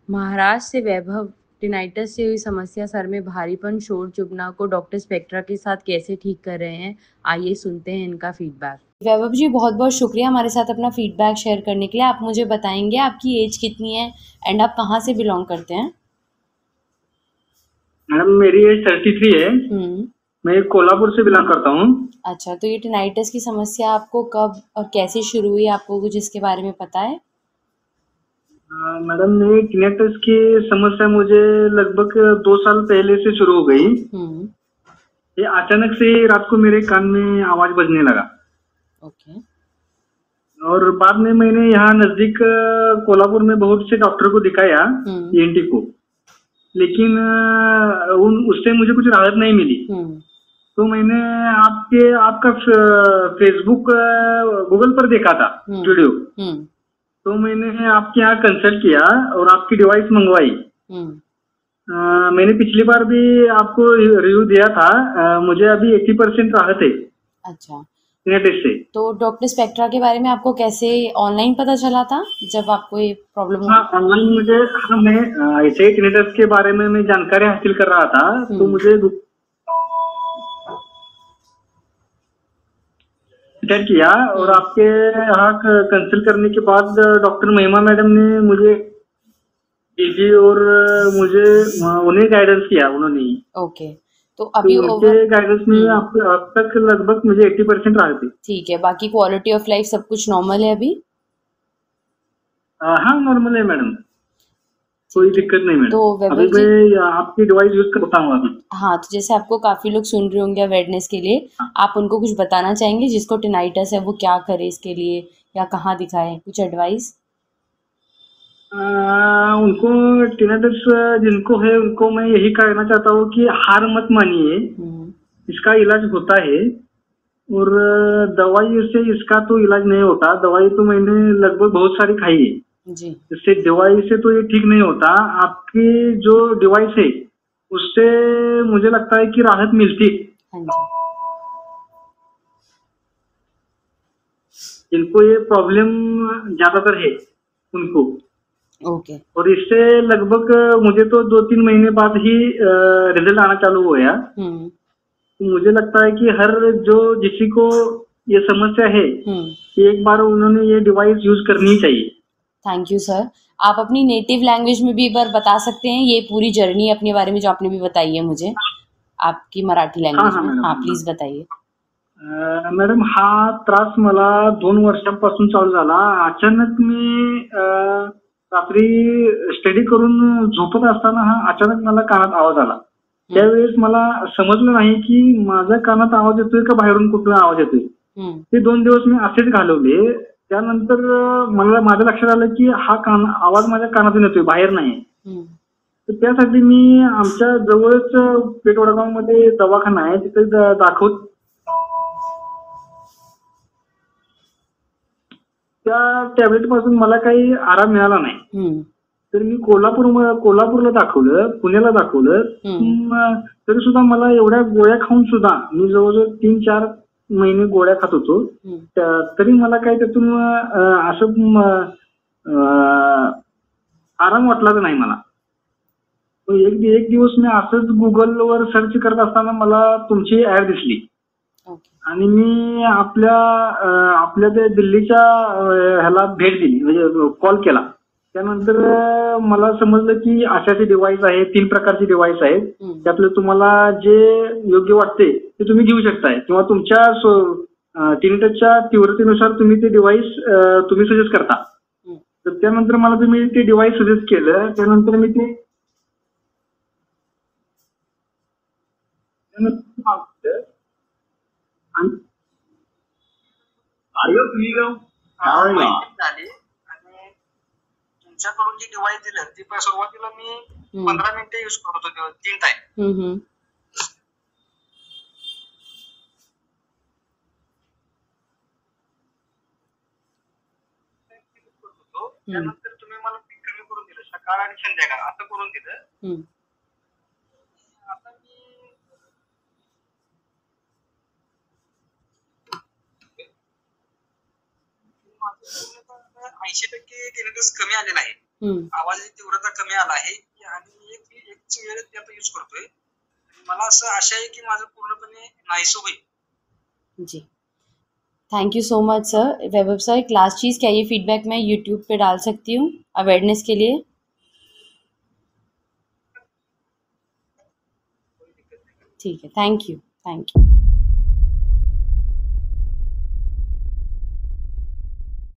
महाराष्ट्र से वैभव। टिनाइटस से हुई समस्या सर में भारीपन, शोर, चुभना को डॉक्टर स्पेक्ट्रा के साथ कैसे ठीक कर रहे हैं, आइए सुनते हैं इनका फीडबैक। वैभव जी, बहुत बहुत शुक्रिया हमारे साथ अपना फीडबैक शेयर करने के लिए। आप मुझे बताएंगे आपकी एज कितनी है एंड आप कहाँ से बिलोंग करते हैं? मैडम मेरी एज 33 है। मैं कोल्हापुर से बिलोंग करता हूँ। अच्छा, तो ये टिनाइटस की समस्या आपको कब और कैसे शुरू हुई, आपको कुछ इसके बारे में पता है? मैडम ये टिनेटस की समस्या मुझे लगभग 2 साल पहले से शुरू हो गई। ये अचानक से रात को मेरे कान में आवाज बजने लगा। ओके। और बाद में मैंने यहाँ नजदीक कोल्हापुर में बहुत से डॉक्टर को दिखाया, ईएनटी को, लेकिन उससे मुझे कुछ राहत नहीं मिली। तो मैंने आपका फेसबुक गूगल पर देखा था वीडियो। तो मैंने आपके यहाँ कंसल्ट किया और आपकी डिवाइस मंगवाई। मैंने पिछली बार भी आपको रिव्यू दिया था। मुझे अभी 80% राहत है। अच्छा, टिनेटस से। तो डॉक्टर स्पेक्ट्रा के बारे में आपको कैसे ऑनलाइन पता चला था जब आपको ये प्रॉब्लम हुई? हाँ, ऑनलाइन मुझे मैं ऐसे ही टिनेटस के बारे में मैं जानकारी हासिल कर रहा था। तो मुझे किया और आपके यहाँ कंसल्ट करने के बाद डॉक्टर महिमा मैडम ने मुझे जी और मुझे उन्हें गाइडेंस किया उन्होंने। ओके, तो अभी उनके गाइडेंस में अब तक लगभग मुझे 80% राहत है। ठीक है, बाकी क्वालिटी ऑफ लाइफ सब कुछ नॉर्मल है अभी? हाँ, नॉर्मल है मैडम, कोई दिक्कत नहीं मैडम। तो अभी मैं आपकी डिवाइस यूज करता हूँ अभी। हाँ, तो जैसे आपको काफी लोग सुन रहे होंगे अवेयरनेस के लिए, आप उनको कुछ बताना चाहेंगे जिसको टिनाइटस है वो क्या करे इसके लिए या कहाँ दिखाए, कुछ एडवाइस? उनको टिनेटस जिनको है उनको मैं यही कहना चाहता हूँ कि हार मत मानिए। इसका इलाज होता है और दवाई से इसका तो इलाज नहीं होता। दवाई तो मैंने लगभग बहुत सारी खाई है जी। इससे दवाई से तो ये ठीक नहीं होता। आपकी जो डिवाइस है उससे मुझे लगता है कि राहत मिलती। हाँ जी। जिनको ये प्रॉब्लम ज्यादातर है उनको। ओके। और इससे लगभग मुझे तो 2-3 महीने बाद ही रिजल्ट आना चालू हुआ। तो मुझे लगता है कि हर जो किसी को ये समस्या है एक बार उन्होंने ये डिवाइस यूज करनी ही चाहिए। Thank you sir. आप अपनी नेटिव लैंग्वेज में भी एक बार बता सकते हैं ये पूरी जर्नी अपने बारे में जो आपने भी बताई है मुझे, आपकी मराठी लैंग्वेज में? हाँ, प्लीज बताइए। मॅडम हा त्रास मला 2 वर्षांपासून चालू झाला। अचानक मी रात्री स्टडी करून झोपत असताना अचानक मला कानात आवाज आला। त्यावेळेस मला समजलं नाही की माझ्या कानात आवाज येतोय का बाहेरून कुठला आवाज येतोय। ते 2 दिवस मी असेच घालवले। त्यानंतर मला माझ्या लक्षात आलं की हा आवाज माझ्या कानातून येतोय, बाहेर नाही। तर त्यासाठी मी आमच्या जवळच पेठ वडगावमध्ये दवाखाना आहे तिथे दाखवत त्या टॅबलेट पासून मला काही आराम मिळाला नाही। तर मी कोल्हापूरला दाखवलं, पुण्याला दाखवलं, तरी सुद्धा मला एवढ्या गोळ्या खाऊन सुद्धा मी जवळजवळ 3-4 महिने गोळ्या खात होतो, तरी मला काही त्यातून असं आराम वाटलाच नाही मला। एक दिवस मी असंच गुगलवर सर्च करत असताना मला तुमची ऍड दिसली आणि मी आपल्या ते दिल्लीच्या ह्याला भेट दिली, म्हणजे कॉल केला। त्यानंतर मला समजलं की अशाची डिवाइस आहे, 3 प्रकारची डिवाइस आहेत, त्यातलं तुम्हाला जे योग्य वाटते ते तुम्ही घेऊ शकताय किंवा तुमच्या टिनेटसच्या तीव्रतेनुसार तुम्ही ते डिवाइस तुम्ही सजेस्ट करता। तर त्यानंतर मला तुम्ही ते डिवाइस सजेस्ट केलं। त्यानंतर मी ते तुमच्याकडून जी डिवाइस दिलं ती सुरुवातीला मी 15 मिनिटे यूज करत होतो 3 टाइम। त्यानंतर तुम्ही मला ती कमी करून दिलं, सकाळ आणि संध्याकाळ असं करून दिलं। आता मी 80% टिनेटस कमी आलेला आहे। आवाजाची तीव्रता कमी आला आहे आणि एक वेळ ते आता यूज करतोय. मला असं आशा आहे की माझं पूर्णपणे नाहीसं होईल. जी, thank you so much sir. Vaibhav sir, एक लास्ट चीज़, क्या ये फीडबैक मैं यूट्यूब पे डाल सकती हूँ अवेयरनेस के लिए? ठीक है, थैंक यू, थैंक यू।